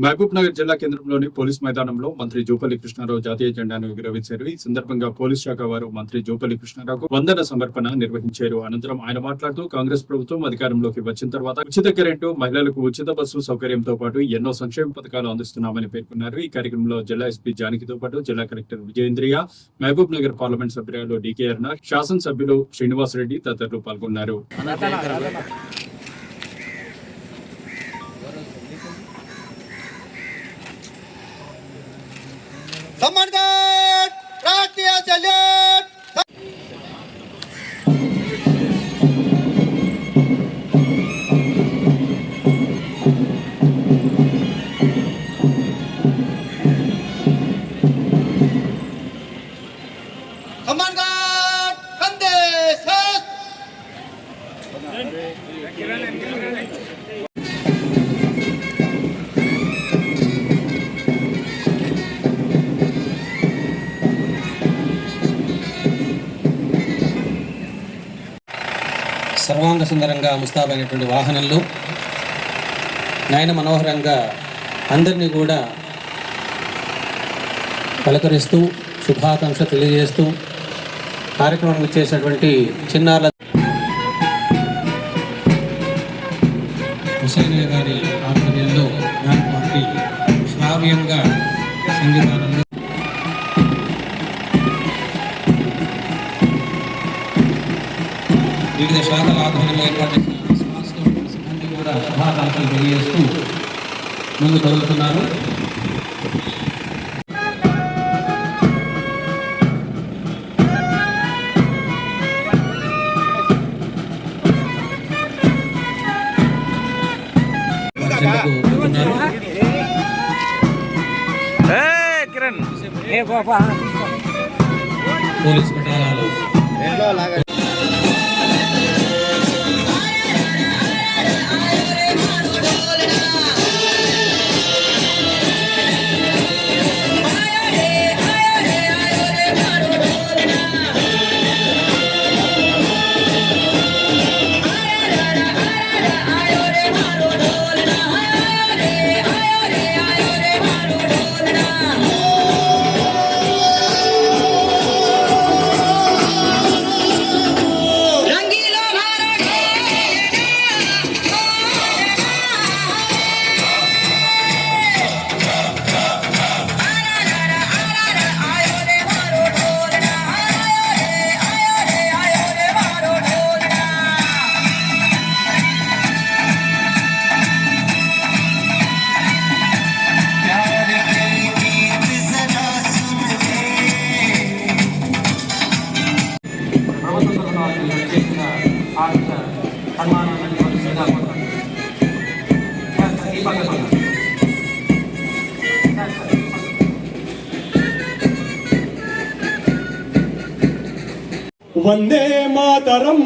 మహబూబ్ నగర్ జిల్లా కేంద్రంలోని పోలీస్ మైదానంలో మంత్రి జూపల్లి కృష్ణారావు జాతీయ జెండాను ఎగురవేశారు. ఈ సందర్భంగా పోలీస్ శాఖ వారు మంత్రి జూపల్లి కృష్ణారావుకు వందన సమర్పణ నిర్వహించారు. అనంతరం ఆయన మాట్లాడుతూ కాంగ్రెస్ ప్రభుత్వం అధికారంలోకి వచ్చిన తర్వాత ఉచిత కరెంటు, మహిళలకు ఉచిత బస్సు సౌకర్యంతో పాటు ఎన్నో సంక్షేమ పథకాలు అందిస్తున్నామని పేర్కొన్నారు. ఈ కార్యక్రమంలో జిల్లా ఎస్పీ జానకితో పాటు జిల్లా కలెక్టర్ విజయేంద్రియ, మహబూబ్ నగర్ పార్లమెంట్ సభ్యురాలు డికే అరుణ, శాసనసభ్యులు శ్రీనివాసరెడ్డి తదితరులు పాల్గొన్నారు. సర్వాంగ సుందరంగా ముస్తాబైనటువంటి వాహనంలో నయన మనోహరంగా అందరినీ కూడా పలకరిస్తూ శుభాకాంక్ష తెలియజేస్తూ కార్యక్రమం ఇచ్చేసినటువంటి చిన్నారుల హుసైనయ్య గారి ఆధ్వర్యంలో జ్ఞాన పార్టీ శ్రావ్యంగా సంగీతానంలో వివిధ శాఖల ఆధ్వర్యంలో ఏర్పాటు చేసిన సిబ్బంది కూడా శుభాకాంక్షలు తెలియజేస్తూ ముందు కదులుతున్నారు. పోలీస్ పటాలాలు వందే మాతరం,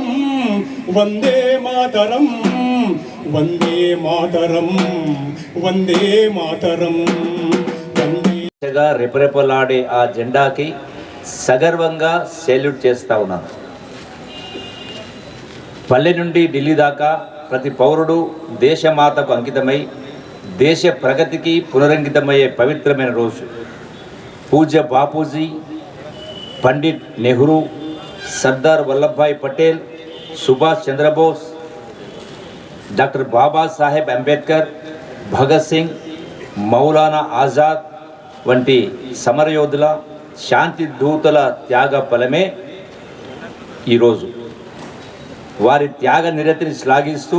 వందే మాతరం, వందే మాతరం, వందే మాతరం. రెపరెపలాడే ఆ జెండాకి సగర్వంగా సెల్యూట్ చేస్తా ఉన్నాను. పల్లె నుండి ఢిల్లీ దాకా ప్రతి పౌరుడు దేశమాతకు అంకితమై దేశ ప్రగతికి పునరంకితమయ్యే పవిత్రమైన రోజు. పూజ్య బాపూజీ, పండిట్ నెహ్రూ, సర్దార్ వల్లభాయ్ పటేల్, సుభాష్ చంద్రబోస్, డాక్టర్ బాబాసాహెబ్ అంబేద్కర్, భగత్ సింగ్, మౌలానా ఆజాద్ వంటి సమరయోధుల, శాంతి దూతల త్యాగ ఫలమే ఈరోజు. వారి త్యాగ నిరతిని శ్లాఘిస్తూ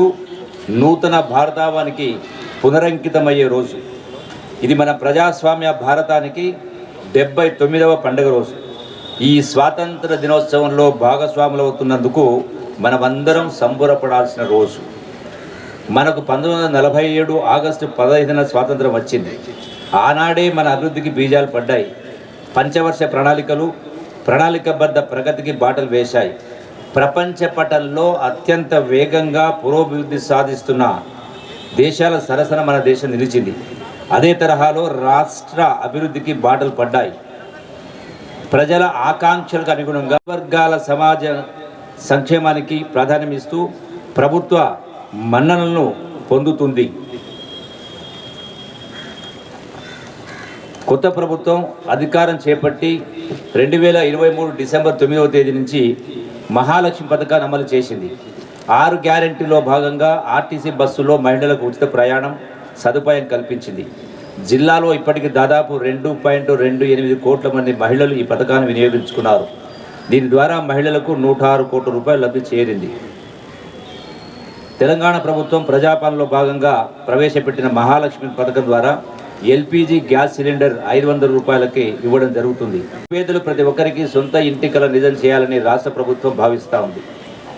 నూతన భారతావానికి పునరంకితమయ్యే రోజు. ఇది మన ప్రజాస్వామ్య భారతానికి 79వ పండుగ రోజు. ఈ స్వాతంత్ర దినోత్సవంలో భాగస్వాములవుతున్నందుకు మనమందరం సంబరపడాల్సిన రోజు. మనకు 1947 ఆగస్టు 15న స్వాతంత్రం వచ్చింది. ఆనాడే మన అభివృద్ధికి బీజాలు పడ్డాయి. పంచవర్ష ప్రణాళికబద్ధ ప్రగతికి బాటలు వేశాయి. ప్రపంచ పటంలో అత్యంత వేగంగా పురోభివృద్ధి సాధిస్తున్న దేశాల సరసన మన దేశం నిలిచింది. అదే తరహాలో రాష్ట్ర అభివృద్ధికి బాటలు పడ్డాయి. ప్రజల ఆకాంక్షలకు అనుగుణంగా వర్గాల సమాజ సంక్షేమానికి ప్రాధాన్యమిస్తూ ప్రభుత్వ మన్ననలను పొందుతుంది. కొత్త ప్రభుత్వం అధికారం చేపట్టి 2023 డిసెంబర్ 9వ తేదీ నుంచి మహాలక్ష్మి పథకాన్ని అమలు చేసింది. 6 గ్యారెంటీలో భాగంగా ఆర్టీసీ బస్సులో మహిళలకు ఉచిత ప్రయాణం సదుపాయం కల్పించింది. జిల్లాలో ఇప్పటికి దాదాపు 2.28 కోట్ల మంది మహిళలు ఈ పథకాన్ని వినియోగించుకున్నారు. దీని ద్వారా మహిళలకు 106 కోట్ల రూపాయలు లబ్ధి చేరింది. తెలంగాణ ప్రభుత్వం ప్రజాపాలనలో భాగంగా ప్రవేశపెట్టిన మహాలక్ష్మి పథకం ద్వారా ఎల్పిజి గ్యాస్ సిలిండర్ 500 రూపాయలకి ఇవ్వడం జరుగుతుంది. పేదలు ప్రతి ఒక్కరికి సొంత ఇంటి కల నిజం చేయాలని రాష్ట్ర ప్రభుత్వం భావిస్తూ ఉంది.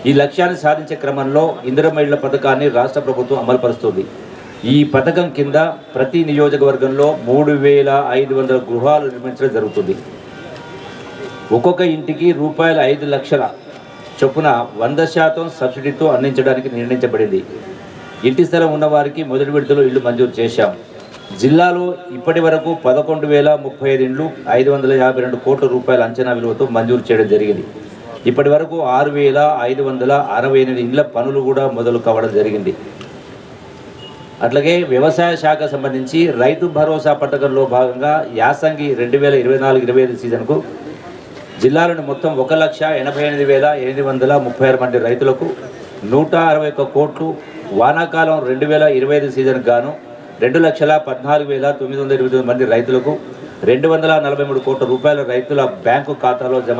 ఈ లక్ష్యాన్ని సాధించే క్రమంలో ఇందిరమ్మ ఇళ్ల పథకాన్ని రాష్ట్ర ప్రభుత్వం అమలుపరుస్తుంది. ఈ పథకం కింద ప్రతి నియోజకవర్గంలో 3,500 గృహాలు నిర్మించడం జరుగుతుంది. ఒక్కొక్క ఇంటికి రూపాయలు 5 లక్షల చొప్పున 100% సబ్సిడీతో అందించడానికి నిర్ణయించబడింది. ఇంటి స్థలం ఉన్నవారికి మొదటి విడతలో ఇల్లు మంజూరు చేశాం. జిల్లాలో ఇప్పటి వరకు 11,035 ఇండ్లు 552 కోట్ల రూపాయల అంచనా విలువతో మంజూరు చేయడం జరిగింది. ఇప్పటి వరకు 6,568 ఇండ్ల పనులు కూడా మొదలు కావడం జరిగింది. అట్లాగే వ్యవసాయ శాఖ సంబంధించి రైతు భరోసా పథకంలో భాగంగా యాసంగి 2024-25 సీజన్కు జిల్లాలోని మొత్తం 1,88,836 మంది రైతులకు 161 కోట్లు, వానాకాలం 2025 సీజన్కు గాను 2,14,929 మంది రైతులకు 243 కోట్ల రూపాయల రైతుల బ్యాంకు ఖాతాలో జమ